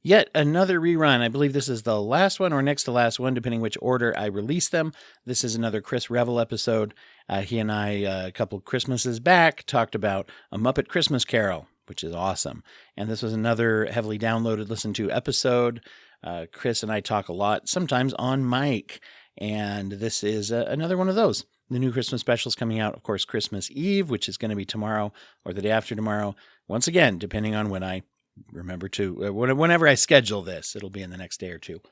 Yet another rerun. I believe this is the last one or next to last one, depending which order I release them. This is another Chris Revill episode. He and I, a couple Christmases back, talked about A Muppet Christmas Carol, which is awesome. And this was another heavily downloaded, listened to episode. Chris and I talk a lot, sometimes on mic. And this is another one of those. The new Christmas specials coming out, of course, Christmas Eve, which is going to be tomorrow or the day after tomorrow. Once again, depending on when I remember to, whenever I schedule this, it'll be in the next day or two.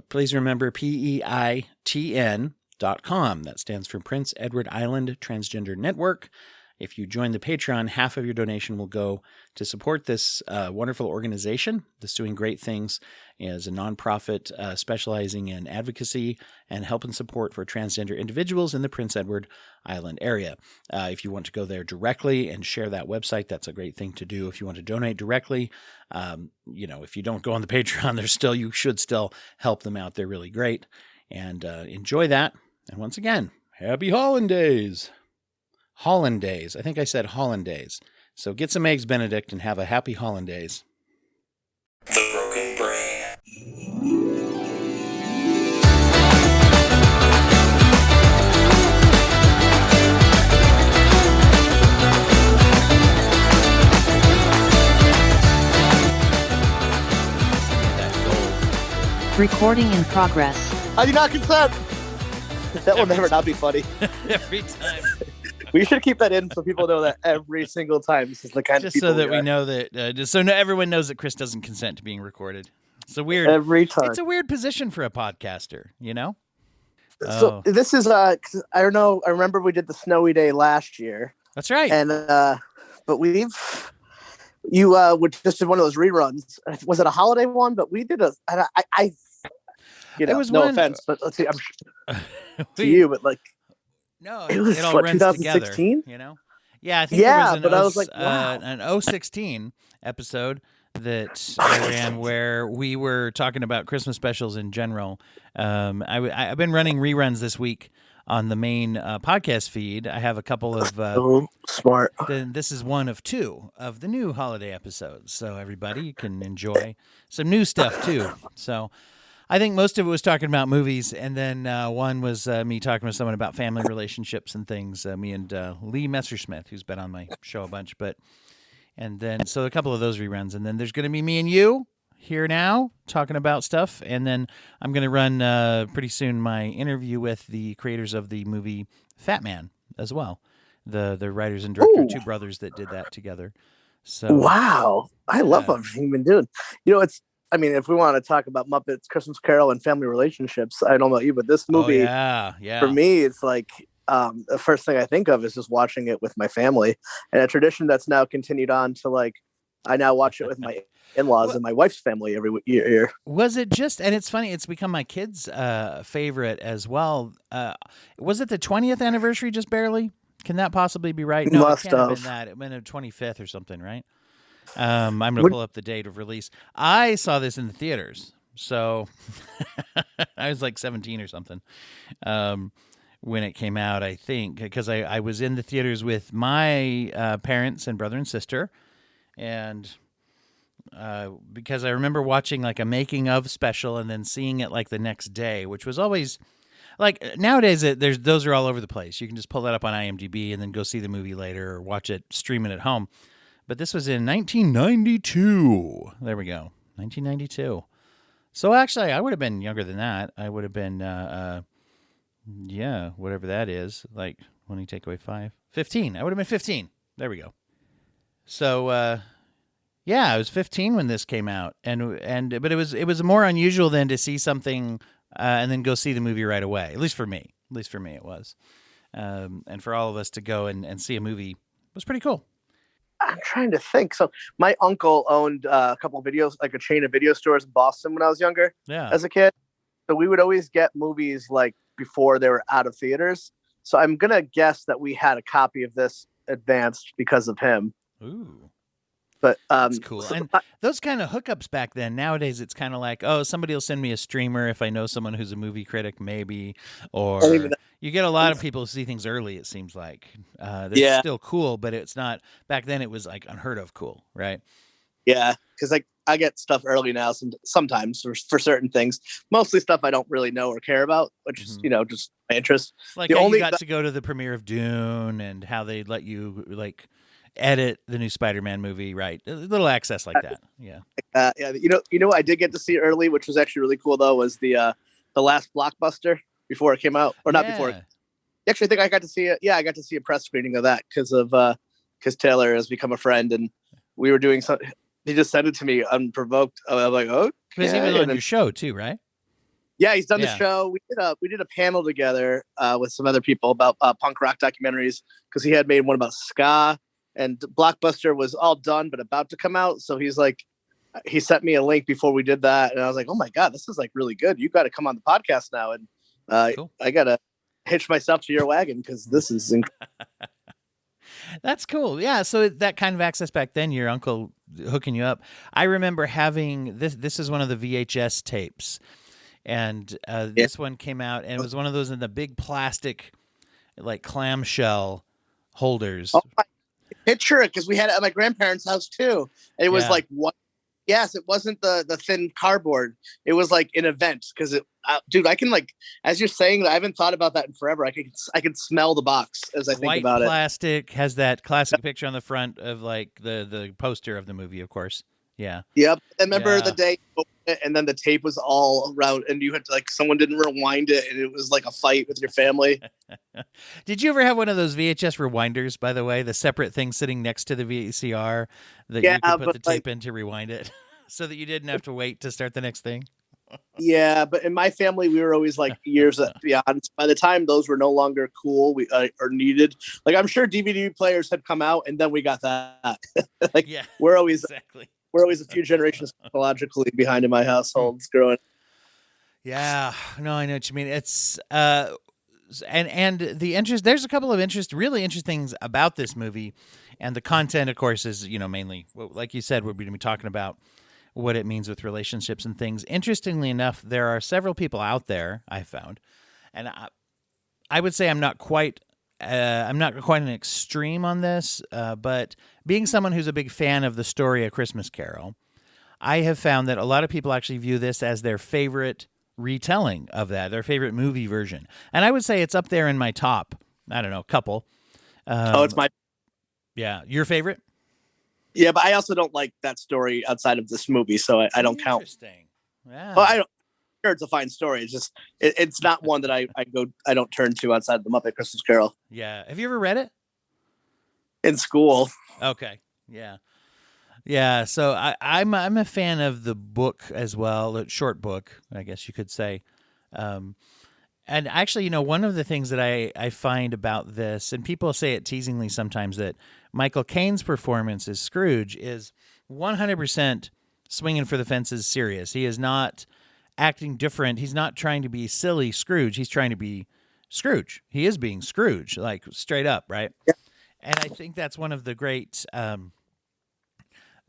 Please remember PEITN.com. That stands for Prince Edward Island Transgender Network. If you join the Patreon, half of your donation will go to support this wonderful organization that's doing great things as a nonprofit specializing in advocacy and help and support for transgender individuals in the Prince Edward Island area. If you want to go there directly and share that website, that's a great thing to do. If you want to donate directly, if you don't go on the Patreon, you should still help them out. They're really great. And enjoy that. And once again, happy Hollandaise. Hollandaise. I think I said Hollandaise. So get some Eggs Benedict and have a happy Hollandaise. The Broken Brain. Recording in progress. I do not consent. That will never not be funny. Every time. We should keep that in so people know that every single time. This is the kind of just people so that we know that, everyone knows that Chris doesn't consent to being recorded. It's a weird every time. It's a weird position for a podcaster, you know. So this is I don't know. I remember we did the snowy day last year. That's right. And but you just did one of those reruns. Was it a holiday one? But we did it was no one, offense, but let's see. I'm to you, but like. No, it was all runs 2016. Together, you know. Yeah, I think I was like, wow. an 016 episode that I ran where we were talking about Christmas specials in general. I've been running reruns this week on the main podcast feed. I have a couple of smart. This is one of two of the new holiday episodes, so everybody can enjoy some new stuff too. So. I think most of it was talking about movies, and then one was me talking with someone about family relationships and things. Me and Lee Messersmith, who's been on my show a bunch, so a couple of those reruns, and then there's going to be me and you here now talking about stuff, and then I'm going to run pretty soon my interview with the creators of the movie Fat Man as well, the writers and director, two brothers that did that together. So wow, I love everything you've been doing. You know, if we want to talk about Muppets Christmas Carol and family relationships, I don't know about you, but this movie, for me, it's like the first thing I think of is just watching it with my family, and a tradition that's now continued on to like I now watch it with my in-laws and my wife's family every year. Was it just? And it's funny, it's become my kids' favorite as well. Was it the 20th anniversary? Just barely? Can that possibly be right? No, it can't have been that. It went to 25th or something, right? I'm going to pull up the date of release. I saw this in the theaters, so I was like 17 or something when it came out, I think, because I was in the theaters with my parents and brother and sister, and because I remember watching like a making of special and then seeing it like the next day, which was always like nowadays those are all over the place. You can just pull that up on IMDb and then go see the movie later or watch it, stream it at home. But this was in 1992. There we go. 1992. So actually, I would have been younger than that. I would have been, whatever that is. Like, when you take away 5. 15. I would have been 15. There we go. So, I was 15 when this came out. But it was more unusual than to see something and then go see the movie right away. At least for me. It was. And for all of us to go and see a movie was pretty cool. I'm trying to think. So my uncle owned a couple of like a chain of video stores in Boston when I was younger as a kid. So we would always get movies like before they were out of theaters. So I'm going to guess that we had a copy of this advanced because of him. Ooh. But that's cool. And those kind of hookups back then, nowadays it's kind of like, oh, somebody will send me a streamer if I know someone who's a movie critic, maybe. Or you get a lot of people who see things early, it seems like. That's still cool, but it's not. Back then it was like unheard of cool, right? Yeah, because like I get stuff early now. Sometimes for certain things, mostly stuff I don't really know or care about, which is just my interest. Like you got to go to the premiere of Dune and how they let you like edit the new Spider-Man movie, right? A little access like that. Yeah. Yeah. What I did get to see early, which was actually really cool though, was the last Blockbuster before it came out, or not before. Actually, I think I got to see it. Yeah, I got to see a press screening of that because Taylor has become a friend, and we were doing something. He just sent it to me unprovoked. I'm like, oh, because he was on your show too, right? Yeah, he's done the show. We did a panel together with some other people about punk rock documentaries, because he had made one about ska, and Blockbuster was all done but about to come out. So he's like, he sent me a link before we did that, and I was like, oh my god, this is like really good. You got to come on the podcast now, and cool. I gotta hitch myself to your wagon because this is incredible. That's cool. Yeah. So that kind of access back then, your uncle hooking you up. I remember having this. This is one of the VHS tapes, and this one came out, and it was one of those in the big plastic, like clamshell holders. Oh, I picture it because we had it at my grandparents' house too. And it was like what? Yes, it wasn't the thin cardboard. It was like an event because dude, I can like, as you're saying, I haven't thought about that in forever. I can smell the box as I think about it. White plastic has that classic picture on the front of like the poster of the movie, of course. Yeah. Yep. I remember the day, and then the tape was all around, and you had to, like, someone didn't rewind it, and it was like a fight with your family. Did you ever have one of those VHS rewinders, by the way, the separate thing sitting next to the VCR that you could put the tape in to rewind it so that you didn't have to wait to start the next thing? Yeah, but in my family, we were always like years beyond. By the time those were no longer cool, or needed. Like, I'm sure DVD players had come out, and then we got that. Like, we're always a few generations chronologically behind in my household. It's growing. Yeah, no, I know what you mean. It's and the interest. There's a couple of really interesting things about this movie, and the content, of course, is mainly, like you said, we're going to be talking about what it means with relationships and things. Interestingly enough, there are several people out there I found, and I would say I'm not quite an extreme on this, but being someone who's a big fan of the story A Christmas Carol, I have found that a lot of people actually view this as their favorite retelling of that, their favorite movie version. And I would say it's up there in my top, I don't know, couple. It's my... Yeah, your favorite? Yeah, but I also don't like that story outside of this movie, so I don't count. Interesting. Yeah. Well, sure, it's a fine story. It's just it's not one that I don't turn to outside of the Muppet Christmas Carol. Yeah. Have you ever read it? In school. Okay. Yeah. Yeah. So I'm a fan of the book as well, the short book, I guess you could say. And actually, one of the things that I find about this, and people say it teasingly sometimes, that Michael Caine's performance as Scrooge is 100% swinging for the fences serious. He is not acting different. He's not trying to be silly Scrooge. He's trying to be Scrooge. He is being Scrooge, like straight up, right? Yeah. And I think that's one of the great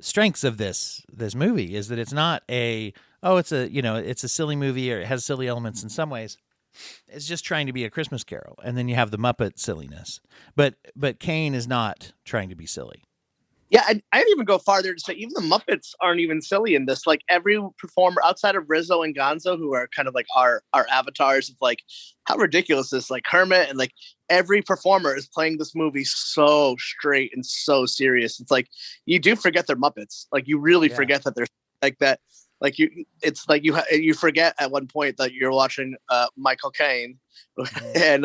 strengths of this movie, is that it's not it's a silly movie, or it has silly elements in some ways. It's just trying to be A Christmas Carol, and then you have the Muppet silliness. But Caine is not trying to be silly. Yeah, I'd even go farther to say even the Muppets aren't even silly in this. Like, every performer outside of Rizzo and Gonzo, who are kind of like our avatars of like how ridiculous this, like Kermit, and like every performer is playing this movie so straight and so serious. It's like you do forget they're Muppets. Like, you really forget that they're like that. Like, it's like you forget at one point that you're watching Michael Caine and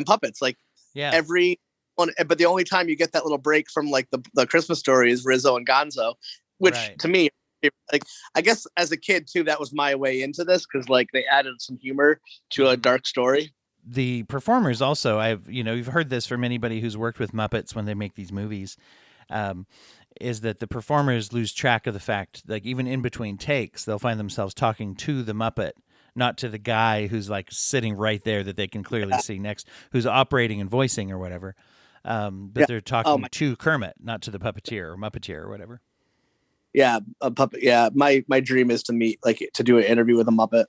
puppets. Like, every one, but the only time you get that little break from like the Christmas Story is Rizzo and Gonzo, which to me, like, I guess as a kid too, that was my way into this, because like they added some humor to a dark story. The performers also, you've heard this from anybody who's worked with Muppets when they make these movies. Is that the performers lose track of the fact, like, even in between takes, they'll find themselves talking to the Muppet, not to the guy who's like sitting right there that they can clearly see next, who's operating and voicing or whatever. But they're talking to Kermit, not to the puppeteer or Muppeteer or whatever. Yeah, a puppet. Yeah, my dream is to do an interview with a Muppet.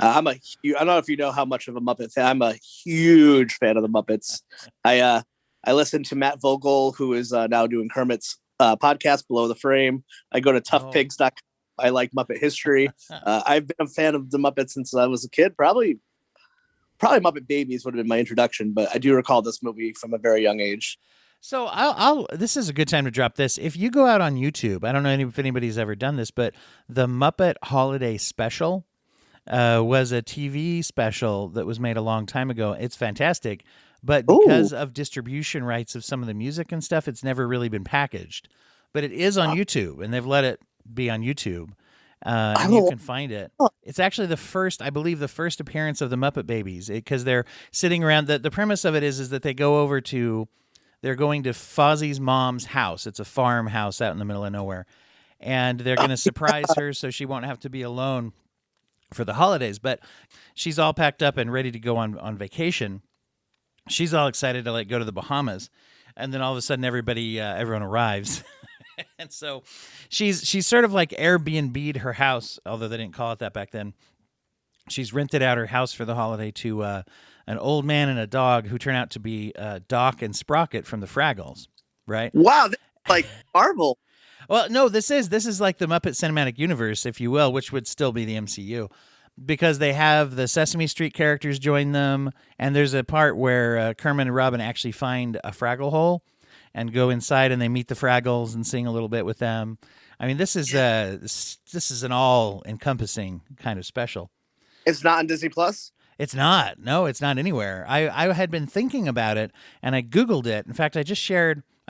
I don't know if you know how much of a Muppet fan. I'm a huge fan of the Muppets. I listen to Matt Vogel, who is now doing Kermit's podcast, Below the Frame. I go to toughpigs.com. I like Muppet history. I've been a fan of the Muppets since I was a kid. Probably Muppet Babies would have been my introduction, but I do recall this movie from a very young age. So this is a good time to drop this. If you go out on YouTube, I don't know if anybody's ever done this, but the Muppet Holiday Special was a TV special that was made a long time ago. It's fantastic, but because of distribution rights of some of the music and stuff, it's never really been packaged. But it is on YouTube, and they've let it be on YouTube. And you can find it. It's actually the first appearance of the Muppet Babies, because they're sitting around. The premise of it is that they're going to Fozzie's mom's house. It's a farmhouse out in the middle of nowhere, and they're going to surprise her so she won't have to be alone for the holidays. But she's all packed up and ready to go on vacation. She's all excited to go to the Bahamas, and then all of a sudden everyone arrives. And so she's sort of like Airbnb'd her house, although they didn't call it that back then. She's rented out her house for the holiday to an old man and a dog who turn out to be Doc and Sprocket from the Fraggles, right? Wow, like Marvel. Well, no, this is like the Muppet Cinematic Universe, if you will, which would still be the MCU, because they have the Sesame Street characters join them, and there's a part where Kermit and Robin actually find a Fraggle hole and go inside, and they meet the Fraggles and sing a little bit with them. I mean, this is an all-encompassing kind of special. It's not on Disney Plus? It's not. No, it's not anywhere. I had been thinking about it, and I Googled it. In fact, I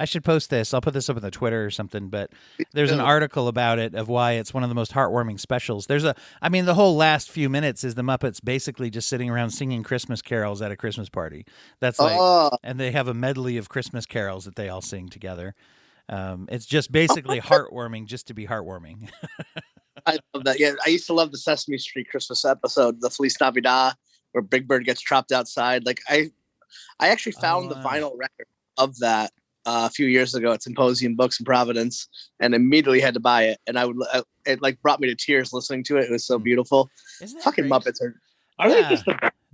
should post this. I'll put this up on the Twitter or something, but there's an article about it of why it's one of the most heartwarming specials. The whole last few minutes is the Muppets basically just sitting around singing Christmas carols at a Christmas party. That's and they have a medley of Christmas carols that they all sing together. It's just basically heartwarming just to be heartwarming. I love that. Yeah, I used to love the Sesame Street Christmas episode, the Feliz Navidad, where Big Bird gets trapped outside. Like I actually found the vinyl record of that a few years ago at Symposium Books in Providence, and immediately had to buy it. And it brought me to tears listening to it. It was so beautiful. Fucking great? Muppets are they just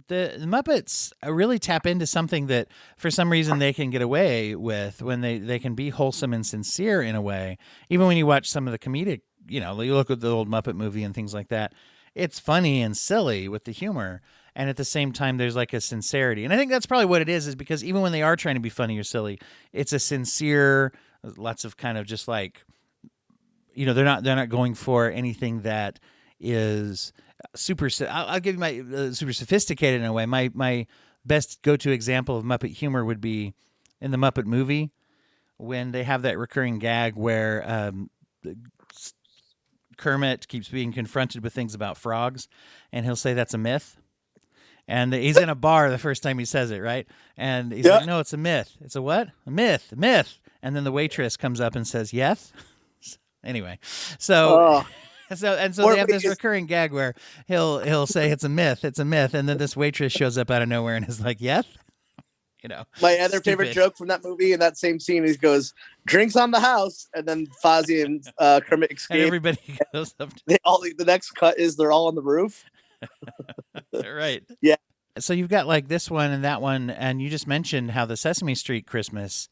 the Muppets really tap into something that for some reason they can get away with when they can be wholesome and sincere in a way. Even when you watch some of the comedic, you look at the old Muppet movie and things like that, it's funny and silly with the humor. And at the same time, there's like a sincerity. And I think that's probably what it is because even when they are trying to be funny or silly, it's a sincere, lots of kind of just like, they're not going for anything that is super. I'll give you my super sophisticated in a way. My best go-to example of Muppet humor would be in the Muppet movie when they have that recurring gag where Kermit keeps being confronted with things about frogs, and he'll say that's a myth. And he's in a bar the first time he says it, right? And he's like, no, it's a myth. It's a what? A myth. And then the waitress comes up and says, yes. Anyway, so they have this recurring gag where he'll say it's a myth. And then this waitress shows up out of nowhere and is like, yes. My other favorite joke from that movie in that same scene, he goes, drinks on the house. And then Fozzie and Kermit escape. And everybody goes up. The next cut is they're all on the roof. Right. Yeah. So you've got like this one and that one, and you just mentioned how the Sesame Street Christmas.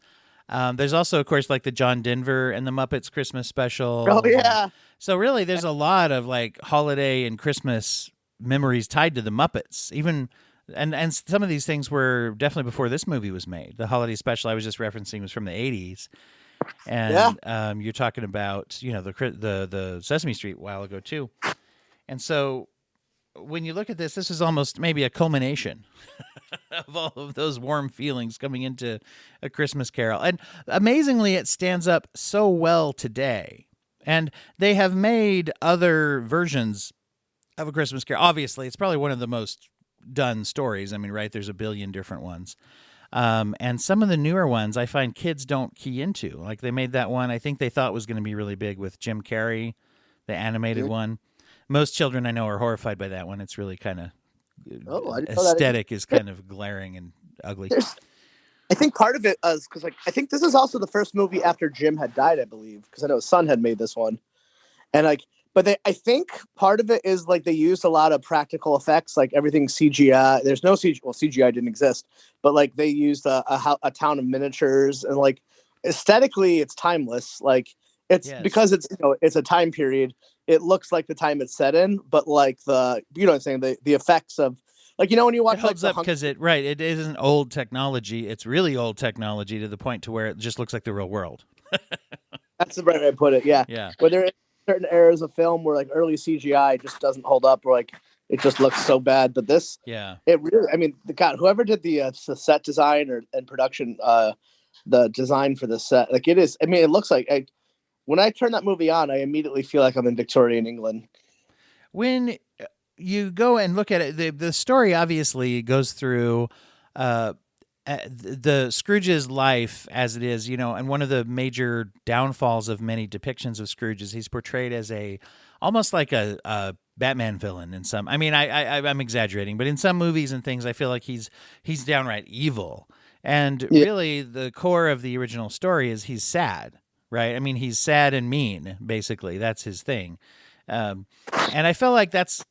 There's also, of course, like the John Denver and the Muppets Christmas special. Oh yeah. So really, there's a lot of like holiday and Christmas memories tied to the Muppets. Even and some of these things were definitely before this movie was made. The holiday special I was just referencing was from the 80s, and you're talking about the Sesame Street a while ago too, and so. When you look at this is almost maybe a culmination of all of those warm feelings coming into A Christmas Carol. And amazingly, it stands up so well today. And they have made other versions of A Christmas Carol. Obviously, it's probably one of the most done stories. I mean, right, there's a billion different ones. And some of the newer ones I find kids don't key into. Like they made that one I think they thought was going to be really big with Jim Carrey, the animated one. Most children I know are horrified by that one. It's really kind of aesthetic is kind of glaring and ugly. I think part of it is because I think this is also the first movie after Jim had died, I believe, because I know his son had made this one. And I think part of it is like they used a lot of practical effects, like everything CGI. There's no CGI. Well, CGI didn't exist, but like they used a town of miniatures and like aesthetically it's timeless. Like it's because it's it's a time period. It looks like the time it's set in, but like the what I'm saying, the effects of like when you watch it holds up because it isn't old technology. It's really old technology to the point to where it just looks like the real world. That's the right way to put it. Yeah. Yeah. Where there are certain eras of film where like early CGI just doesn't hold up, or like it just looks so bad. But this, it really, I mean, whoever did the set design and production, the design for the set, like it is. I mean, it looks like when I turn that movie on, I immediately feel like I'm in Victorian England. When you go and look at it, the story obviously goes through the Scrooge's life as it is, and one of the major downfalls of many depictions of Scrooge is he's portrayed as almost like a Batman villain in some. I mean, I'm exaggerating, but in some movies and things, I feel like he's downright evil. And really, the core of the original story is he's sad, right? I mean, he's sad and mean, basically. That's his thing. And I feel like that's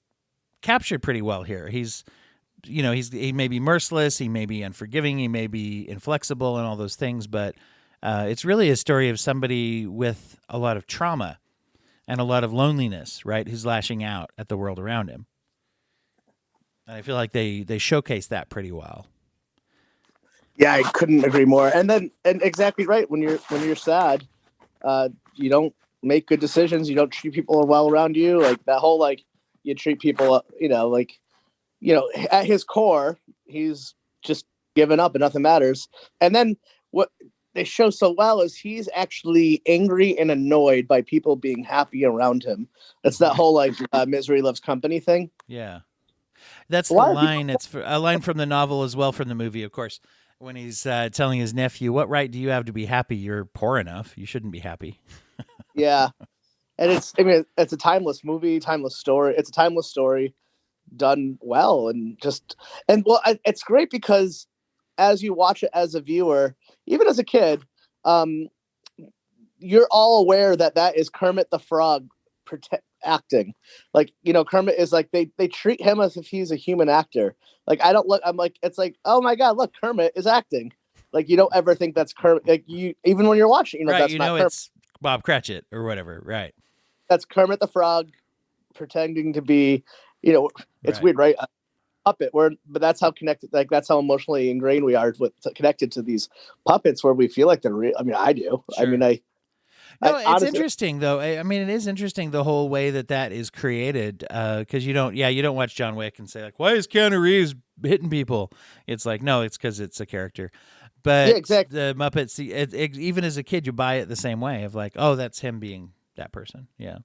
captured pretty well here. He may be merciless, he may be unforgiving, he may be inflexible and all those things, but it's really a story of somebody with a lot of trauma and a lot of loneliness, right? Who's lashing out at the world around him. And I feel like they showcase that pretty well. Yeah, I couldn't agree more. And exactly right. When you're sad, you don't make good decisions. You don't treat people well around you. Like that whole, like you treat people, at his core, he's just given up and nothing matters. And then what they show so well is he's actually angry and annoyed by people being happy around him. That's that whole like misery loves company thing. Yeah. That's the line. It's a line from the novel as well from the movie, of course, when he's telling his nephew, "What right do you have to be happy? You're poor enough. You shouldn't be happy." Yeah. And it's a timeless movie, timeless story. It's a timeless story done well. It's great because as you watch it as a viewer, even as a kid, you're all aware that is Kermit the Frog acting. Like, Kermit is like, they treat him as if he's a human actor. Like, I'm like, it's like, oh my God, look, Kermit is acting. Like, you don't ever think that's Kermit. Like even when you're watching, right, that's not Kermit. It's Bob Cratchit or whatever. Right. That's Kermit the Frog pretending to be, it's weird, right? Puppet, but that's how connected, like that's how emotionally ingrained we are connected to these puppets, where we feel like they're real. I mean, I do. Sure. I mean, it's honestly, interesting though. I mean, it is interesting the whole way that is created, because you don't watch John Wick and say like, why is Keanu Reeves hitting people? It's like, no, it's because it's a character. But exactly. The Muppets, even as a kid, you buy it the same way of like, oh, that's him being that person. Yeah.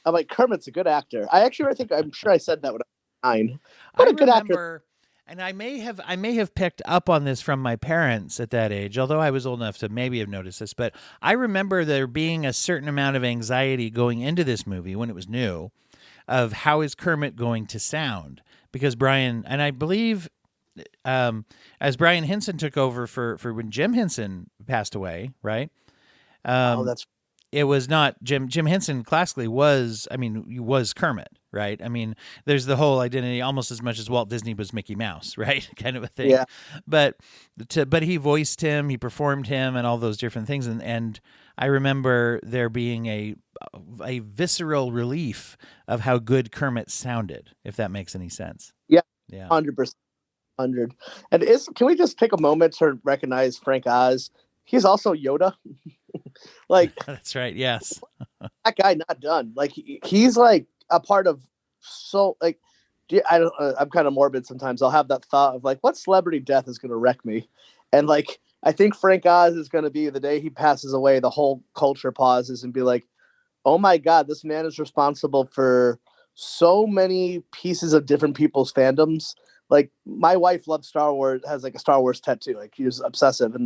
I'm like, Kermit's a good actor. I'm sure I said that when I was 9. What a good actor. And I may have picked up on this from my parents at that age, although I was old enough to maybe have noticed this. But I remember there being a certain amount of anxiety going into this movie when it was new of how is Kermit going to sound? Because Brian, and I believe as Brian Henson took over for when Jim Henson passed away, right? It was not Jim Henson classically was Kermit, right? I mean, there's the whole identity almost as much as Walt Disney was Mickey Mouse, right? Kind of a thing. Yeah. But he voiced him, he performed him and all those different things. And I remember there being a visceral relief of how good Kermit sounded, if that makes any sense. Yeah. 100%. 100. And can we just take a moment to recognize Frank Oz? He's also Yoda. Like that's right. Yes. That guy not done. Like he's like a part of like I'm kind of morbid sometimes. I'll have that thought of like, what celebrity death is going to wreck me? And like, I think Frank Oz is going to be the day he passes away, the whole culture pauses and be like, oh my God, this man is responsible for so many pieces of different people's fandoms. Like my wife loves Star Wars, has like a Star Wars tattoo. Like she's obsessive,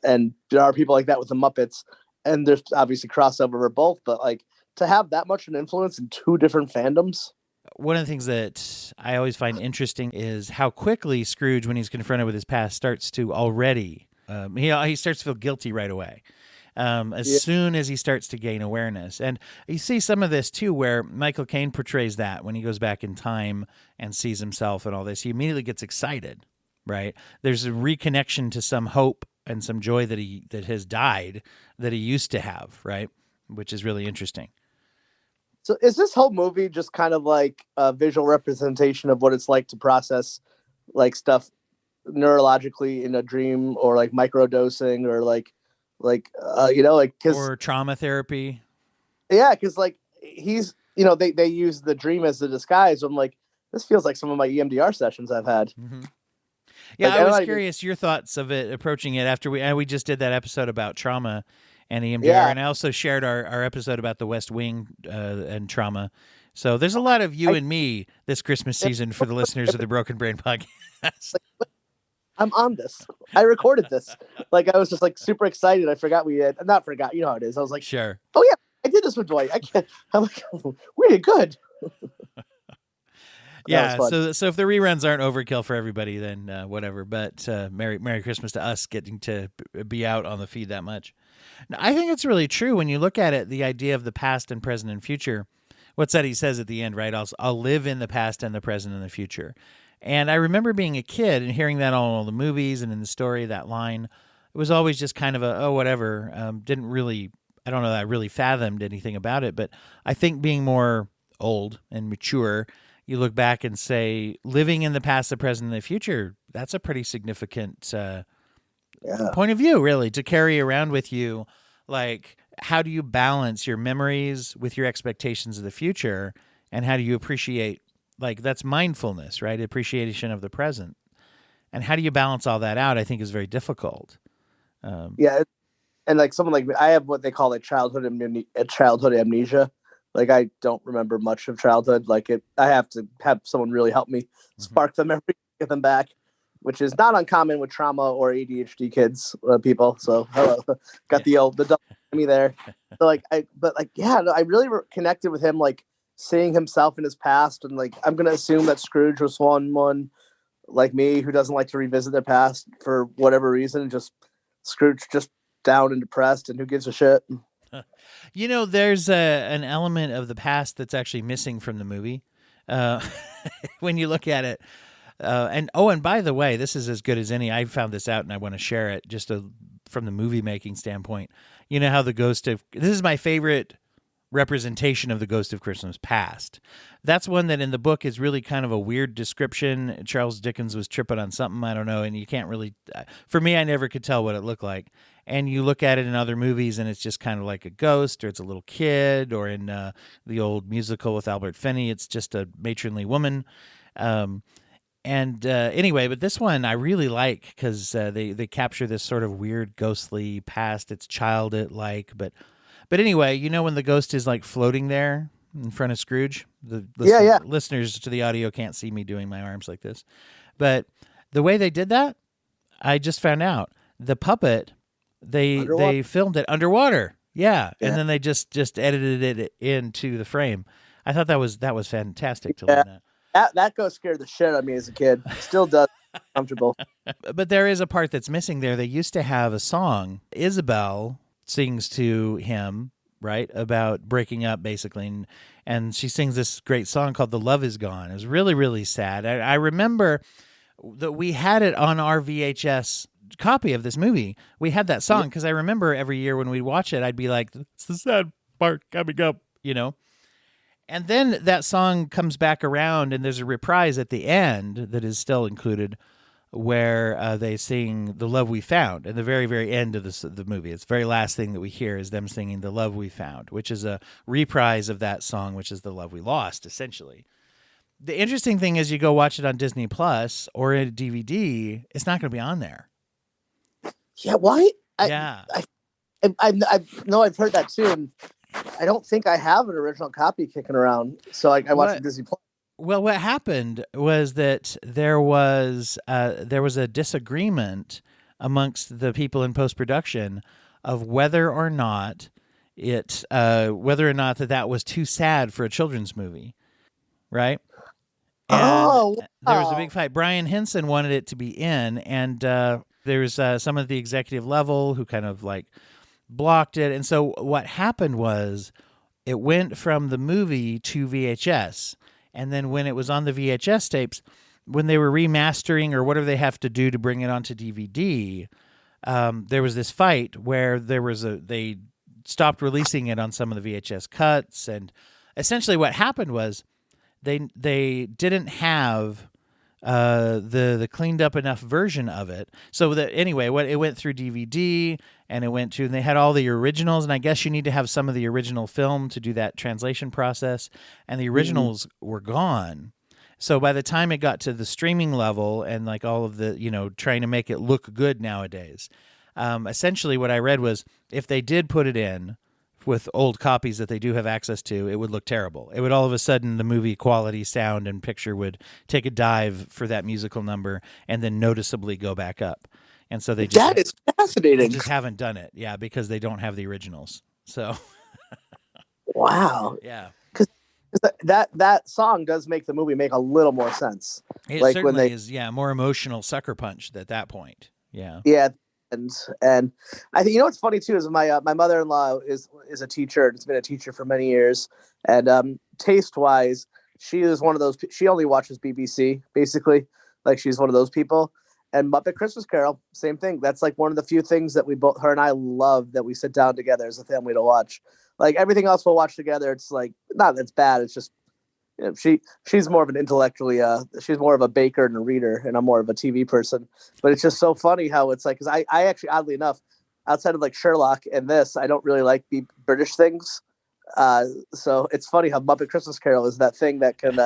and there are people like that with the Muppets, and there's obviously crossover for both. But like to have that much an influence in 2 different fandoms. One of the things that I always find interesting is how quickly Scrooge, when he's confronted with his past, starts to already he starts to feel guilty right away. Soon as he starts to gain awareness. And you see some of this too, where Michael Caine portrays that when he goes back in time and sees himself and all this, he immediately gets excited, right? There's a reconnection to some hope and some joy that has died that he used to have, right? Which is really interesting. So is this whole movie just kind of like a visual representation of what it's like to process like stuff neurologically in a dream, or like microdosing, or like or trauma therapy? Yeah, because like he's they use the dream as a disguise. I'm like, this feels like some of my EMDR sessions I've had. Mm-hmm. Yeah, I was curious your thoughts of it, approaching it after we just did that episode about trauma and EMDR, and I also shared our episode about the West Wing and trauma. So there's a lot of you and me this Christmas season for the listeners of the Broken Brain podcast. I'm on this. I recorded this. Like, I was just like super excited. I forgot not forgot. You know how it is. I was like, sure. Oh yeah, I did this with Dwight. I'm like, we did good. Yeah. So if the reruns aren't overkill for everybody, then whatever. But Merry Christmas to us getting to be out on the feed that much. Now, I think it's really true when you look at it. The idea of the past and present and future. What's that he says at the end, right? I'll live in the past and the present and the future. And I remember being a kid and hearing that on all the movies and in the story, that line. It was always just kind of whatever. Didn't really, I don't know that I really fathomed anything about it. But I think being more old and mature, you look back and say, living in the past, the present, and the future, that's a pretty significant point of view, really, to carry around with you. Like, how do you balance your memories with your expectations of the future? And how do you appreciate, like, that's mindfulness, right? Appreciation of the present. And how do you balance all that out, I think, is very difficult. Yeah. And like someone like me, I have what they call like childhood amnesia. Like, I don't remember much of childhood. Like, I have to have someone really help me spark the memory, get them back, which is not uncommon with trauma or ADHD people. So hello, got the double me there. So I really connected with him, like seeing himself in his past, and like I'm gonna assume that Scrooge was one like me who doesn't like to revisit their past for whatever reason. Just Scrooge, just down and depressed, and who gives a shit. There's an element of the past that's actually missing from the movie when you look at it. And by the way, this is as good as any. I found this out and I want to share it just from the movie making standpoint. You know how this is my favorite representation of the Ghost of Christmas Past. That's one that in the book is really kind of a weird description. Charles Dickens was tripping on something, I don't know, and you can't really, for me, I never could tell what it looked like. And you look at it in other movies and it's just kind of like a ghost, or it's a little kid, or in the old musical with Albert Finney, it's just a matronly woman. Anyway, but this one I really like because they capture this sort of weird ghostly past. It's childlike, but anyway, when the ghost is like floating there in front of Scrooge, listeners to the audio can't see me doing my arms like this, but the way they did that, I just found out the puppet they filmed it underwater, and then they just edited it into the frame. I thought that was fantastic to learn that. That ghost scared the shit out of me as a kid. Still does. Comfortable. But there is a part that's missing there. They used to have a song. Isabel sings to him, right, about breaking up, basically. And she sings this great song called The Love Is Gone. It was really, really sad. I remember that we had it on our VHS copy of this movie. We had that song because I remember every year when we'd watch it, I'd be like, it's the sad part coming up, And then that song comes back around, and there's a reprise at the end that is still included, where they sing "The Love We Found" at the very, very end of the movie. It's the very last thing that we hear is them singing "The Love We Found," which is a reprise of that song, which is "The Love We Lost," essentially. The interesting thing is, you go watch it on Disney Plus or a DVD, it's not going to be on there. Yeah, why? I know I've heard that too. And I don't think I have an original copy kicking around, so I watched Disney Plus. Well, what happened was that there was a disagreement amongst the people in post-production of whether or not that was too sad for a children's movie, right? And there was a big fight. Brian Henson wanted it to be in, and there's some of the executive level who kind of like blocked it. And so what happened was it went from the movie to VHS. And then when it was on the VHS tapes, when they were remastering or whatever they have to do to bring it onto DVD, there was this fight where they stopped releasing it on some of the VHS cuts, and essentially what happened was they didn't have the cleaned up enough version of it. So that anyway, it went through DVD, and and they had all the originals, and I guess you need to have some of the original film to do that translation process, and the originals were gone. So by the time it got to the streaming level and like all of the, trying to make it look good nowadays, essentially what I read was if they did put it in with old copies that they do have access to, it would look terrible. It would all of a sudden, the movie quality, sound, and picture would take a dive for that musical number and then noticeably go back up. And so that is fascinating. They just haven't done it, because they don't have the originals. So, wow, yeah. That song does make the movie make a little more sense. It like certainly is, more emotional sucker punch at that point. Yeah. Yeah. And I think, what's funny too is my mother-in-law is a teacher. It's been a teacher for many years. And taste-wise, she is one of those, she only watches BBC, basically. Like she's one of those people. And Muppet Christmas Carol, same thing. That's like one of the few things that her and I love that we sit down together as a family to watch. Like everything else we'll watch together, it's like, not that it's bad. It's just, she's more of an intellectually, she's more of a baker and a reader, and I'm more of a TV person. But it's just so funny how it's like, because I actually, oddly enough, outside of like Sherlock and this, I don't really like the British things. So it's funny how Muppet Christmas Carol is that thing that can...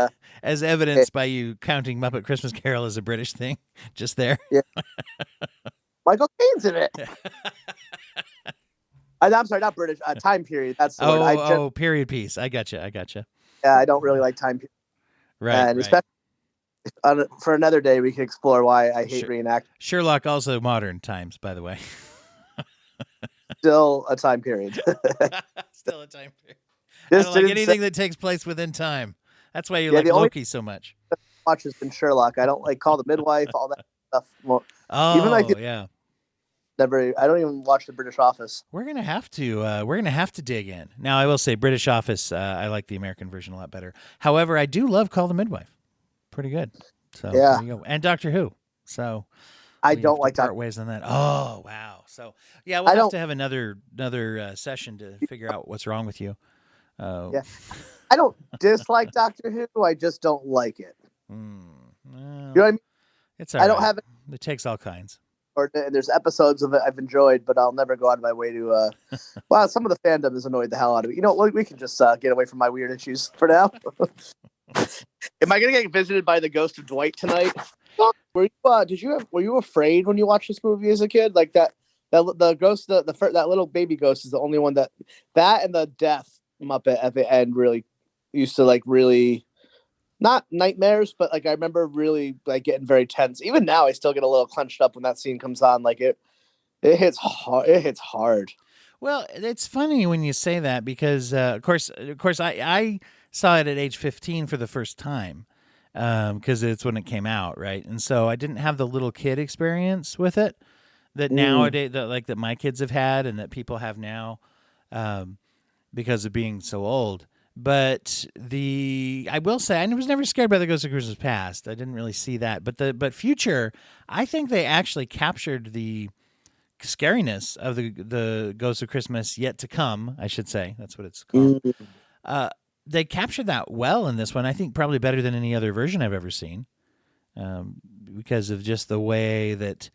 as evidenced by you counting Muppet Christmas Carol as a British thing, just there. Yeah. Michael Caine's in it. I'm sorry, not British. Time period. That's the word. Period piece. I gotcha. Yeah, I don't really like time period. Right. And especially for another day, we can explore why I hate reenactment. Sherlock also modern times, by the way. Still a time period. Still a time period. I don't like anything that takes place within time. That's why you like Loki so much. Watch has been Sherlock. I don't like Call the Midwife, all that stuff. Well, yeah. I don't even watch The British Office. We're gonna have to dig in. Now, I will say, British Office. I like the American version a lot better. However, I do love Call the Midwife. Pretty good. So yeah, there you go. And Doctor Who. So I don't like part ways on that. Oh wow. So yeah, we'll have to have another session to figure out what's wrong with you. Yeah, I don't dislike Doctor Who. I just don't like it. Well, you know what I mean? It's all right. I don't have it. It takes all kinds. Or there's episodes of it I've enjoyed, but I'll never go out of my way to. Well, some of the fandom has annoyed the hell out of me. We can just get away from my weird issues for now. Am I gonna get visited by the ghost of Dwight tonight? Were you afraid when you watched this movie as a kid? Like that the ghost, that little baby ghost is the only one that and the death Muppet at the end really used to really. Not nightmares, but I remember really getting very tense. Even now, I still get a little clenched up when that scene comes on. It hits hard. It hits hard. Well, it's funny when you say that because, of course, I saw it at age 15 for the first time because it's when it came out, right? And so I didn't have the little kid experience with it that nowadays, that my kids have had and that people have now because of being so old. But I will say I was never scared by the Ghost of Christmas Past. I didn't really see that. But Future, I think they actually captured the scariness of the Ghost of Christmas Yet to Come, I should say. That's what it's called. They captured that well in this one. I think probably better than any other version I've ever seen, because of just the way that.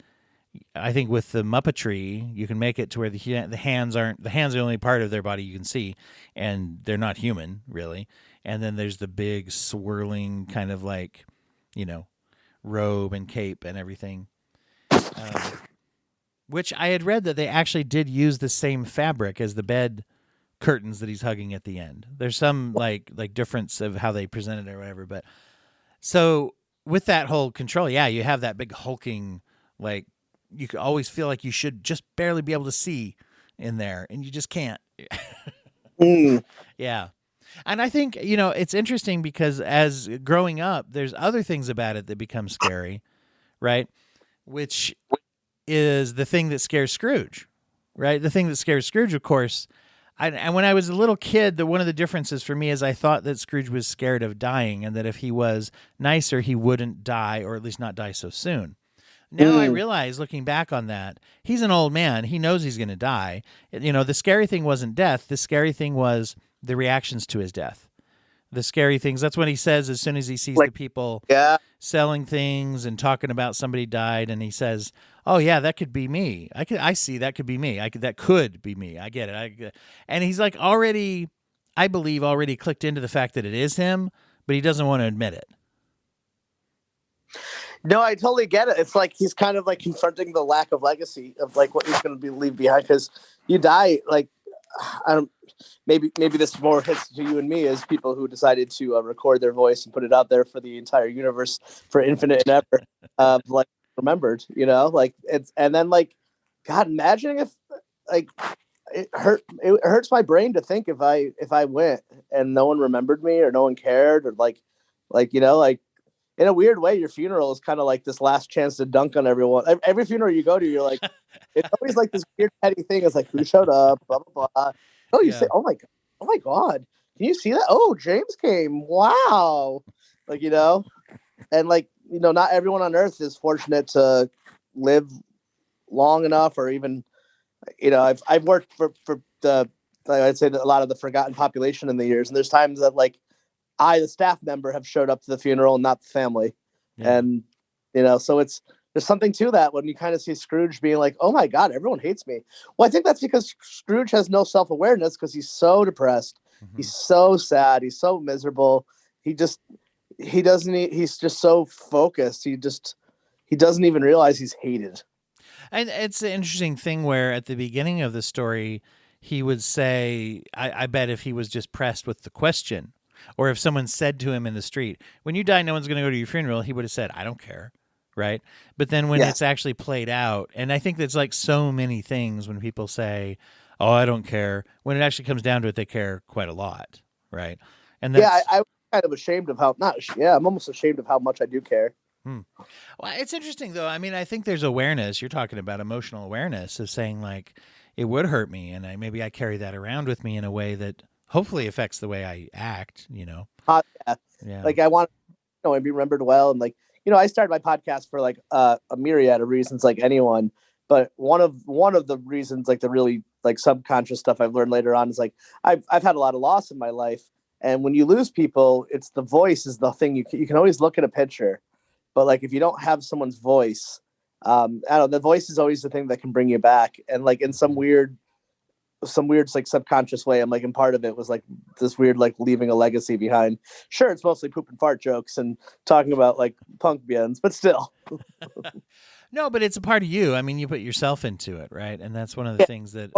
I think with the Muppetry, you can make it to where the hands are the only part of their body you can see, and they're not human really. And then there's the big swirling kind of robe and cape and everything, which I had read that they actually did use the same fabric as the bed curtains that he's hugging at the end. There's some like difference of how they present it or whatever, but so with that whole control, you have that big hulking you could always feel like you should just barely be able to see in there, and you just can't. Yeah. And I think, it's interesting because as growing up, there's other things about it that become scary, right? Which is the thing that scares Scrooge, right? The thing that scares Scrooge, of course. And when I was a little kid, one of the differences for me is I thought that Scrooge was scared of dying and that if he was nicer, he wouldn't die, or at least not die so soon. Now I realize, looking back on that, he's an old man. He knows he's going to die. The scary thing wasn't death. The scary thing was the reactions to his death. The scary things. That's what he says as soon as he sees the people selling things and talking about somebody died, and he says, "Oh yeah, that could be me. I see that could be me. That could be me. I get it." And he's like already, I believe, already clicked into the fact that it is him, but he doesn't want to admit it. No, I totally get it. It's like he's kind of like confronting the lack of legacy of like what he's going to leave behind, because you die. Like, I don't. Maybe this more hits to you and me as people who decided to record their voice and put it out there for the entire universe for infinite and ever. Like remembered, like it's, and then like, God, imagining if like it hurts my brain to think if I went and no one remembered me or no one cared or like in a weird way, your funeral is kind of like this last chance to dunk on everyone. Every funeral you go to, you're like, it's always like this weird petty thing. It's like, who showed up, blah, blah, blah. Oh, you say, oh my God. Can you see that? Oh, James came. Wow. Like, and like, not everyone on earth is fortunate to live long enough or even, I've worked for I'd say that a lot of the forgotten population in the years. And there's times that like, the staff member, have showed up to the funeral, not the family. Yeah. And, so there's something to that when you kind of see Scrooge being like, oh my God, everyone hates me. Well, I think that's because Scrooge has no self-awareness because he's so depressed. Mm-hmm. He's so sad. He's so miserable. He's just so focused. He doesn't even realize he's hated. And it's an interesting thing where at the beginning of the story, he would say, I bet if he was just pressed with the question, or if someone said to him in the street, when you die, no one's going to go to your funeral, he would have said, I don't care. Right. But then when it's actually played out, and I think that's like so many things when people say, oh, I don't care, when it actually comes down to it, they care quite a lot. Right. And that's, I'm kind of ashamed of I'm almost ashamed of how much I do care. Well, it's interesting, though. I mean, I think there's awareness. You're talking about emotional awareness of saying like, it would hurt me. And maybe I carry that around with me in a way that hopefully affects the way I act, Yeah. Like I want to be remembered well. And like, I started my podcast for like a myriad of reasons, like anyone. But one of the reasons, like the really like subconscious stuff I've learned later on is like, I've had a lot of loss in my life. And when you lose people, it's the voice is the thing. You can always look at a picture, but like, if you don't have someone's voice, I don't know, the voice is always the thing that can bring you back. And like in some weird like subconscious way, I'm like, and part of it was like this weird like leaving a legacy behind. Sure, it's mostly poop and fart jokes and talking about like punk bands, but still. No, but it's a part of you. I mean, you put yourself into it, right? And that's one of the things that.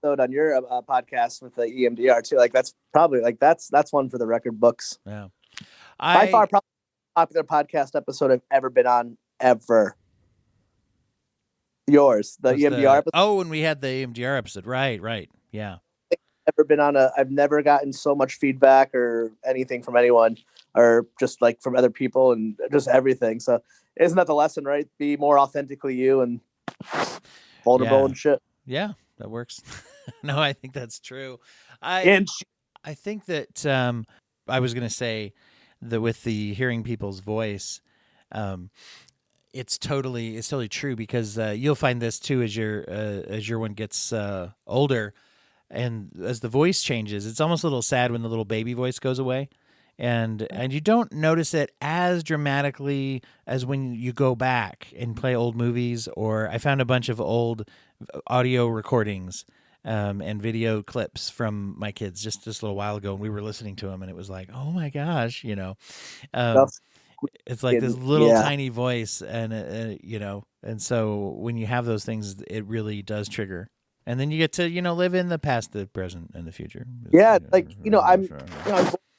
On your podcast with the EMDR too, like that's probably like that's one for the record books. Yeah, by far probably the popular podcast episode I've ever been on ever. Yours, the EMDR episode. Oh, when we had the EMDR episode, right, yeah. I've never gotten so much feedback or anything from anyone, or just like from other people and just everything. So isn't that the lesson, right? Be more authentically you and vulnerable and shit. Yeah, that works. No, I think that's true. I think that I was going to say that with the hearing people's voice, it's totally true, because you'll find this too as your one gets older, and as the voice changes, it's almost a little sad when the little baby voice goes away, and you don't notice it as dramatically as when you go back and play old movies. Or I found a bunch of old audio recordings and video clips from my kids just a little while ago, and we were listening to them, and it was like, oh my gosh, it's like this little tiny voice, and and so when you have those things, it really does trigger, and then you get to live in the past, the present, and the future. I'm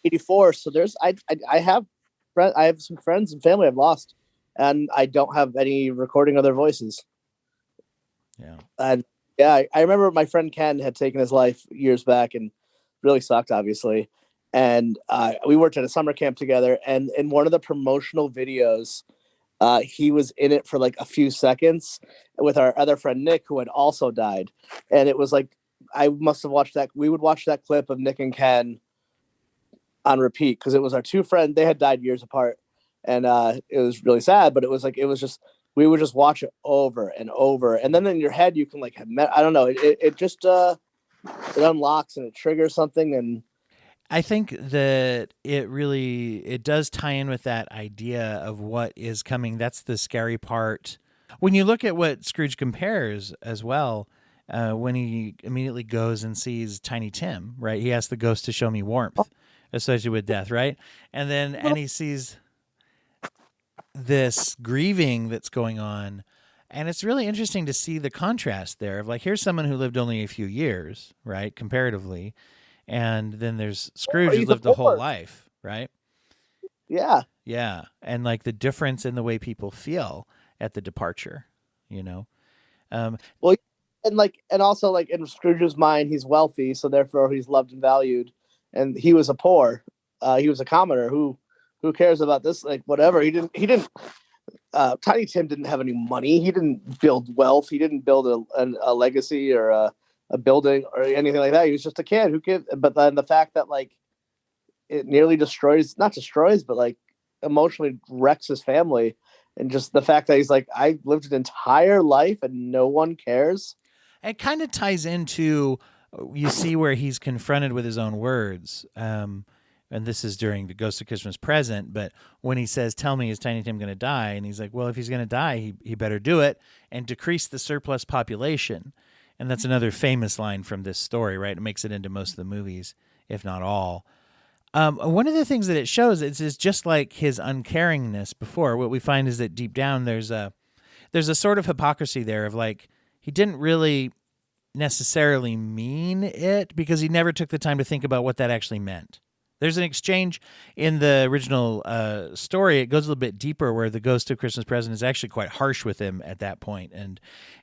84, so there's I have some friends and family I've lost, and I don't have any recording of their voices. I remember my friend Ken had taken his life years back, and really sucked, obviously. And we worked at a summer camp together, and in one of the promotional videos, he was in it for like a few seconds with our other friend Nick, who had also died. And it was like, I must have watched that. We would watch that clip of Nick and Ken on repeat, because it was our two friends. They had died years apart, and it was really sad. But it was like, it was just we would just watch it over and over, and then in your head you can like I don't know, it just it unlocks and it triggers something. And I think that it does tie in with that idea of what is coming. That's the scary part. When you look at what Scrooge compares as well, when he immediately goes and sees Tiny Tim, right? He asks the ghost to show me warmth associated with death, right? And he sees this grieving that's going on. And it's really interesting to see the contrast there of like, here's someone who lived only a few years, right? Comparatively. And then there's Scrooge who lived a whole life, right? Yeah. Yeah. And like the difference in the way people feel at the departure, you know? Well, and also like in Scrooge's mind, he's wealthy, so therefore he's loved and valued. And he was he was a commoner who cares about this? Like whatever. He didn't Tiny Tim didn't have any money. He didn't build wealth. He didn't build a legacy or a building or anything like that. He was just a kid who could. But then the fact that like it nearly not destroys, but like emotionally wrecks his family, and just the fact that he's like, I lived an entire life and no one cares. It kind of ties into, you see where he's confronted with his own words. And this is during the Ghost of Christmas Present, but when he says, tell me, is Tiny Tim going to die? And he's like, well, if he's going to die, he better do it and decrease the surplus population. And that's another famous line from this story, right? It makes it into most of the movies, if not all. One of the things that it shows is just like his uncaringness before. What we find is that deep down there's a sort of hypocrisy there of like, he didn't really necessarily mean it because he never took the time to think about what that actually meant. There's an exchange in the original story. It goes a little bit deeper where the Ghost of Christmas Present is actually quite harsh with him at that point.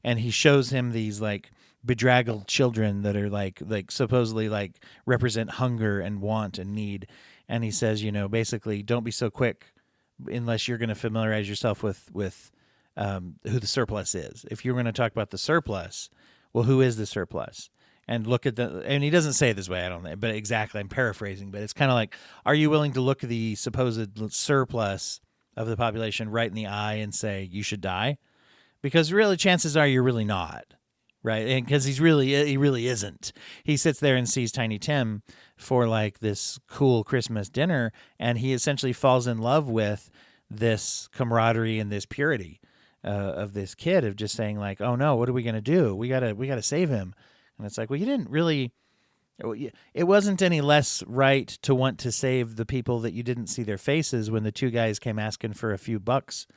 And he shows him these like bedraggled children that are like supposedly like represent hunger and want and need. And he says, basically don't be so quick unless you're going to familiarize yourself with who the surplus is. If you're going to talk about the surplus, well, who is the surplus? And look at and he doesn't say it this way, I don't know, but exactly, I'm paraphrasing, but it's kind of like, are you willing to look the supposed surplus of the population right in the eye and say, you should die? Because really, chances are you're really not, right? And because he really isn't. He sits there and sees Tiny Tim for like this cool Christmas dinner, and he essentially falls in love with this camaraderie and this purity of this kid of just saying like, oh no, what are we going to do? We gotta save him. And it's like, well, you didn't really, it wasn't any less right to want to save the people that you didn't see their faces when the two guys came asking for a few bucks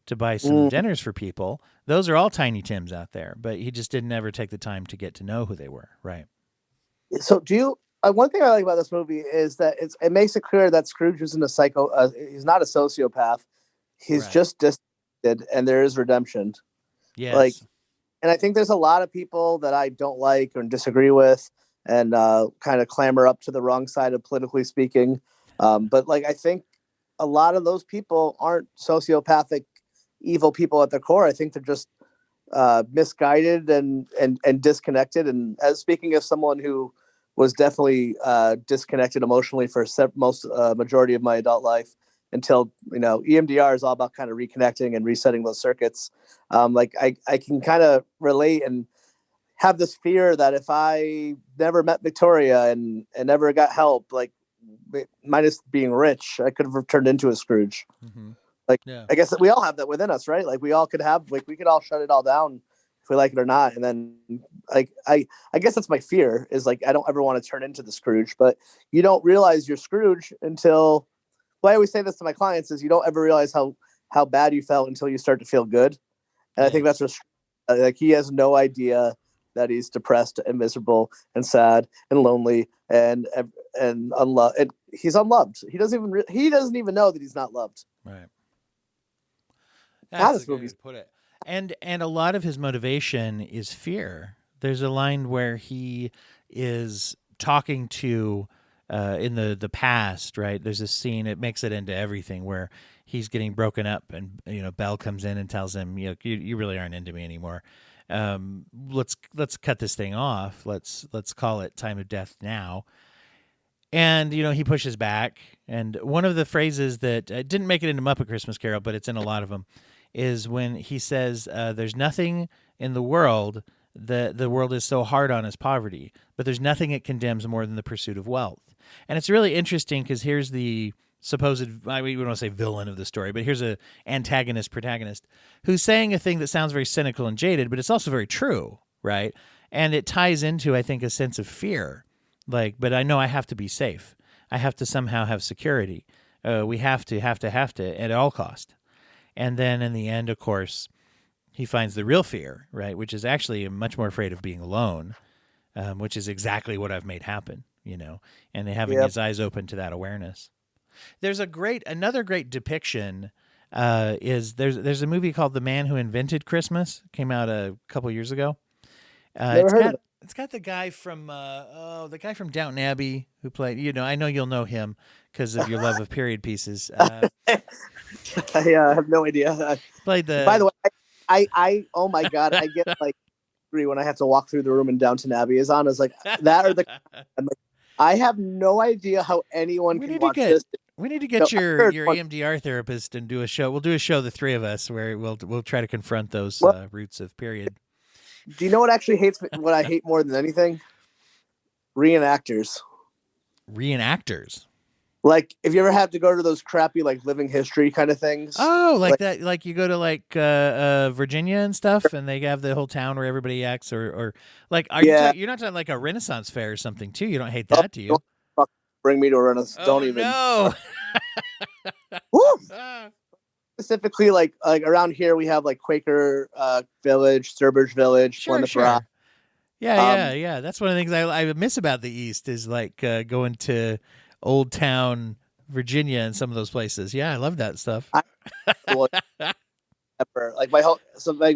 to buy some dinners for people. Those are all Tiny Tims out there, but he just didn't ever take the time to get to know who they were. Right. So one thing I like about this movie is that it makes it clear that Scrooge isn't he's not a sociopath. He's just disgusted, and there is redemption. Yes. And I think there's a lot of people that I don't like or disagree with and kind of clamor up to the wrong side of politically speaking. But like, I think a lot of those people aren't sociopathic, evil people at their core. I think they're just misguided and disconnected. And as speaking of someone who was definitely disconnected emotionally for most majority of my adult life, until EMDR is all about kind of reconnecting and resetting those circuits. Like I can kind of relate and have this fear that if I never met Victoria and never got help, like minus being rich, I could have turned into a Scrooge. Mm-hmm. I guess that we all have that within us, right? Like we all could have, like we could all shut it all down if we like it or not. And then like I guess that's my fear is like I don't ever want to turn into the Scrooge, but you don't realize you're Scrooge until. Well, I always say this to my clients is you don't ever realize how bad you felt until you start to feel good. And I think that's just like he has no idea that he's depressed and miserable and sad and lonely and unloved. And he's unloved. He doesn't even know that he's not loved. Right. That's a good way to put it. And a lot of his motivation is fear. There's a line where he is talking to in the past, right? There's a scene, it makes it into everything where he's getting broken up and, Belle comes in and tells him, you really aren't into me anymore. Let's cut this thing off. Let's call it time of death now. And, he pushes back. And one of the phrases that didn't make it into Muppet Christmas Carol, but it's in a lot of them, is when he says, "There's nothing in the world that the world is so hard on as poverty, but there's nothing it condemns more than the pursuit of wealth." And it's really interesting because here's the supposed, we don't want to say villain of the story, but here's a antagonist protagonist who's saying a thing that sounds very cynical and jaded, but it's also very true, right? And it ties into, I think, a sense of fear. Like, but I know I have to be safe. I have to somehow have security. We have to at all cost. And then in the end, of course, he finds the real fear, right? Which is actually I'm much more afraid of being alone, which is exactly what I've made happen, and having his eyes open to that awareness. There's another great depiction. There's a movie called The Man Who Invented Christmas. Came out a couple years ago. It's got the guy from Downton Abbey who played. I know you'll know him because of your love of period pieces. I have no idea. Played the. By the way, I oh my god, I get like angry when I have to walk through the room and Downton Abbey is on. It's like that or the. I'm like, I have no idea how anyone can watch this. We need to get your EMDR therapist and do a show. We'll do a show, the three of us, where we'll try to confront those roots of period. Do you know what what I hate more than anything? Reenactors. Reenactors. Like, if you ever have to go to those crappy, like, living history kind of things. Oh, like that. Like you go to Virginia and stuff, and they have the whole town where everybody acts, or like, you're not talking like a Renaissance fair or something too. You don't hate that, do you? Don't bring me to a Renaissance. Don't even. No. Woo! Specifically, like around here, we have like Quaker Village, Sturbridge Village, Plymouth Rock. Yeah. That's one of the things I miss about the East is like going to Old Town, Virginia, and some of those places. Yeah, I love that stuff. Like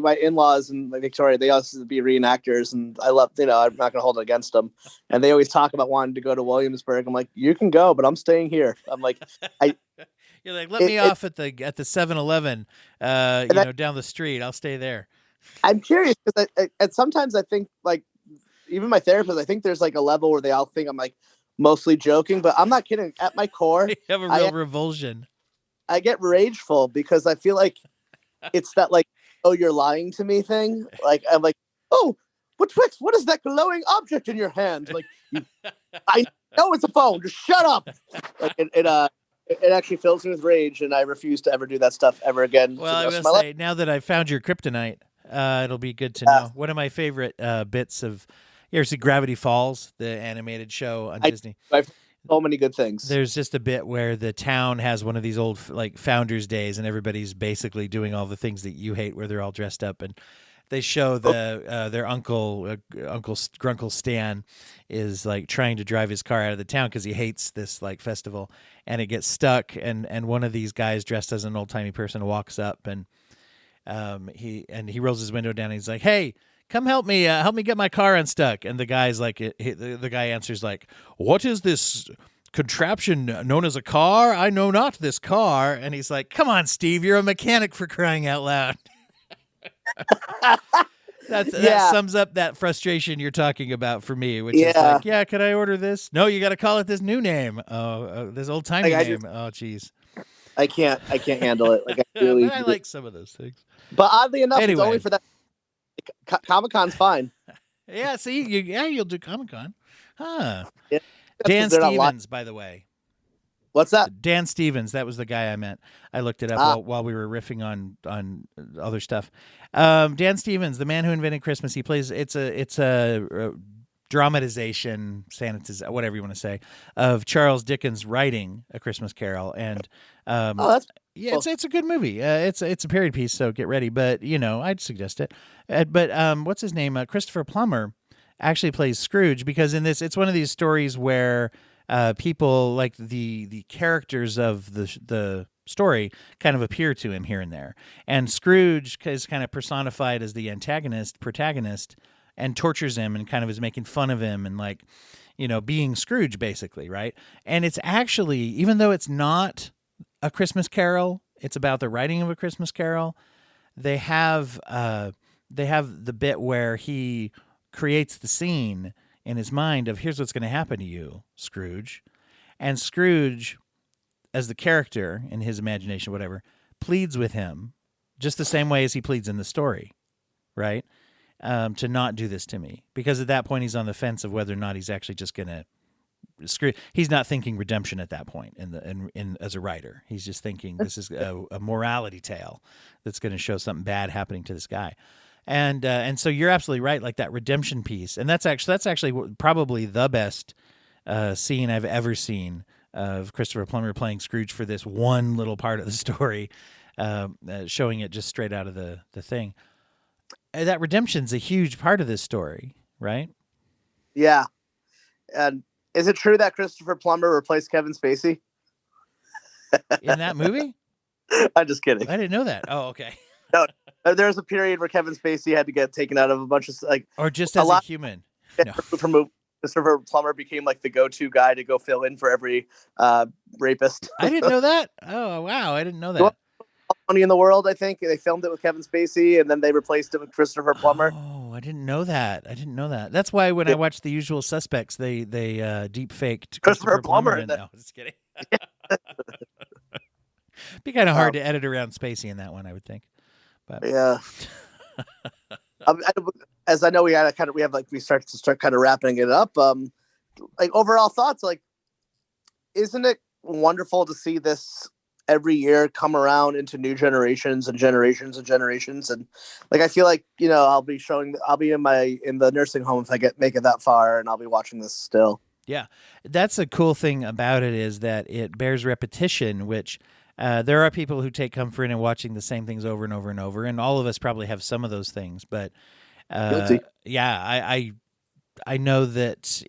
my in-laws in Victoria, they also be reenactors, and I love. I'm not going to hold it against them. And they always talk about wanting to go to Williamsburg. I'm like, you can go, but I'm staying here. I'm like, You're like, let me off at the 7-Eleven, down the street. I'll stay there. I'm curious because and sometimes I think, like, even my therapist, I think there's like a level where they all think I'm like mostly joking, but I'm not kidding. At my core, you have a real revulsion. I get rageful because I feel like it's that like, oh, you're lying to me thing. Like, I'm like, oh, Twix, what is that glowing object in your hand? Like, I know it's a phone. Just shut up. Like, it actually fills me with rage, and I refuse to ever do that stuff ever again. Well, I will say, now that I've found your kryptonite, it'll be good to know. One of my favorite bits of, you ever see Gravity Falls, the animated show on Disney? I've so many good things. There's just a bit where the town has one of these old like Founders Days, and everybody's basically doing all the things that you hate, where they're all dressed up, and they show their uncle Grunkle Stan is like trying to drive his car out of the town because he hates this like festival, and it gets stuck, and one of these guys dressed as an old timey person walks up, and he rolls his window down, and he's like, "Hey, come help me get my car unstuck." And the guy's like, the guy answers like, "What is this contraption known as a car? I know not this car." And he's like, "Come on, Steve, you're a mechanic, for crying out loud." That sums up that frustration you're talking about for me, which is like, yeah, could I order this? No, you got to call it this new name. This old timey name. Oh, geez. I can't handle it. Like, I like some of those things. But oddly enough, it's only for that. Comic-Con's fine. Yeah, see, you'll do Comic-Con. Huh. Yeah, Dan Stevens, by the way. What's that? Dan Stevens, that was the guy I meant. I looked it up while we were riffing on other stuff. Dan Stevens, the man who invented Christmas. He plays. It's a dramatization, whatever you want to say, of Charles Dickens writing A Christmas Carol, and that's yeah, it's a good movie. It's a period piece, so get ready. But I'd suggest it. But what's his name? Christopher Plummer actually plays Scrooge, because in this, it's one of these stories where people, like the characters of the story, kind of appear to him here and there, and Scrooge is kind of personified as the protagonist, and tortures him and kind of is making fun of him and like, being Scrooge basically, right? And it's actually, even though it's not A Christmas Carol, it's about the writing of A Christmas Carol. They have the bit where he creates the scene in his mind of, here's what's going to happen to you, Scrooge. And Scrooge, as the character in his imagination, whatever, pleads with him, just the same way as he pleads in the story, right? To not do this to me, because at that point he's on the fence of whether or not he's actually just going to screw. He's not thinking redemption at that point in as a writer. He's just thinking this is a morality tale that's going to show something bad happening to this guy. And so you're absolutely right, like that redemption piece. And that's actually probably the best scene I've ever seen of Christopher Plummer playing Scrooge for this one little part of the story, showing it just straight out of the thing. That redemption's a huge part of this story, right? Yeah. And is it true that Christopher Plummer replaced Kevin Spacey in that movie? I'm just kidding. I didn't know that. Oh, okay. No, there was a period where Kevin Spacey had to get taken out of a bunch of or just as a human. No. Christopher Plummer became like the go-to guy to go fill in for every rapist. I didn't know that. Oh, wow. I didn't know that. Money in the World, I think they filmed it with Kevin Spacey, and then they replaced it with Christopher Plummer. Oh, I didn't know that. That's why when I watched The Usual Suspects, they deep faked Christopher Plummer. No, just kidding. Be kind of hard to edit around Spacey in that one, I would think. But yeah. As I know, we start kind of wrapping it up. Like overall thoughts, like, isn't it wonderful to see this every year come around into new generations and generations and generations? And like, I feel like, I'll be in the nursing home if I make it that far, and I'll be watching this still. Yeah. That's a cool thing about it, is that it bears repetition, which there are people who take comfort in watching the same things over and over and over. And all of us probably have some of those things, but yeah, I know that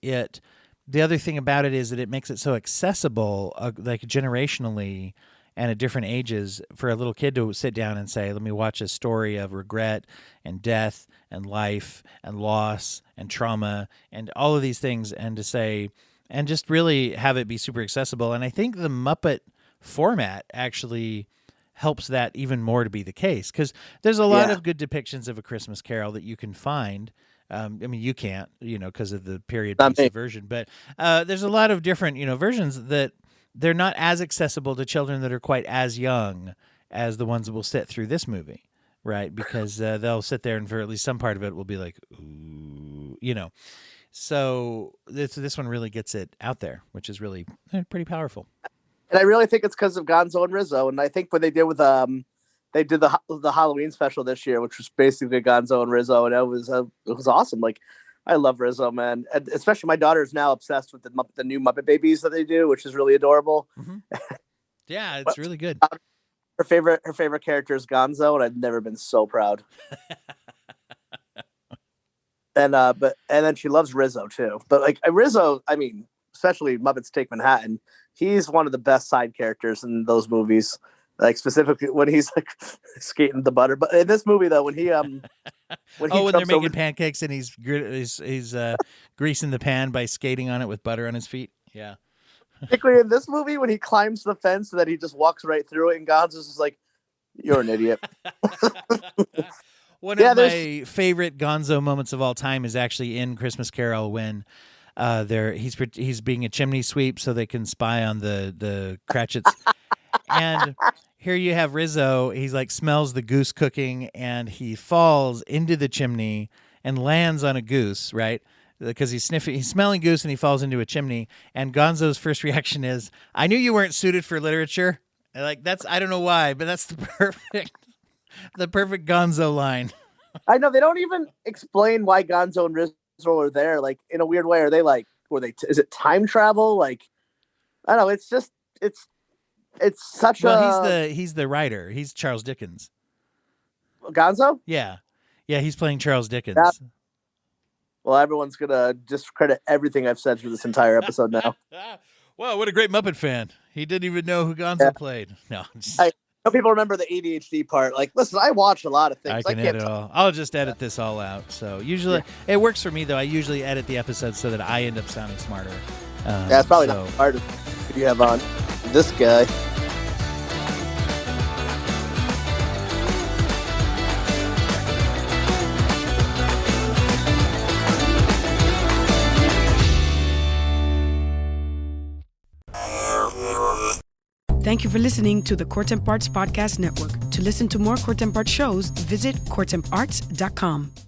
the other thing about it is that it makes it so accessible, like generationally, and at different ages, for a little kid to sit down and say, let me watch a story of regret and death and life and loss and trauma and all of these things, and to say, and just really have it be super accessible. And I think the Muppet format actually helps that even more to be the case, because there's a lot of good depictions of A Christmas Carol that you can find. I mean, you can't, because of the period piece version, but there's a lot of different, versions that they're not as accessible to children that are quite as young as the ones that will sit through this movie, right? Because they'll sit there and for at least some part of it will be like, ooh, So this one really gets it out there, which is really pretty powerful. And I really think it's because of Gonzo and Rizzo. And I think what they did with they did the Halloween special this year, which was basically Gonzo and Rizzo, and it was awesome. Like, I love Rizzo, man. And especially my daughter is now obsessed with the new Muppet Babies that they do, which is really adorable. Mm-hmm. Yeah, it's really good. Her favorite character is Gonzo, and I've never been so proud. And then she loves Rizzo too. But like Rizzo, I mean, especially Muppets Take Manhattan, he's one of the best side characters in those movies. Like specifically when he's like skating the butter. But in this movie though, when they're making pancakes and he's greasing the pan by skating on it with butter on his feet. Yeah. Particularly in this movie when he climbs the fence and then he just walks right through it, and Gonzo's just like, "You're an idiot." One of my favorite Gonzo moments of all time is actually in Christmas Carol when he's being a chimney sweep so they can spy on the Cratchits. And here you have Rizzo. He's like smells the goose cooking, and he falls into the chimney and lands on a goose, right? Because he's smelling goose, and he falls into a chimney. And Gonzo's first reaction is, "I knew you weren't suited for literature." And like I don't know why, but that's the perfect Gonzo line. I know, they don't even explain why Gonzo and Rizzo are there. Like, in a weird way, are they like, is it time travel? Like, I don't know. It's just it's such he's the writer. He's Charles Dickens. Gonzo? Yeah. He's playing Charles Dickens. Yeah. Well, everyone's gonna discredit everything I've said through this entire episode now. Wow, what a great Muppet fan! He didn't even know who Gonzo played. No, I know people remember the ADHD part. Like, listen, I watch a lot of things. I can edit all. I'll just edit this all out. So usually it works for me though. I usually edit the episode so that I end up sounding smarter. It's probably not hard if you have on this guy. Thank you for listening to the Courtemp Arts Podcast Network. To listen to more Courtemp Arts shows, visit courtemparts.com.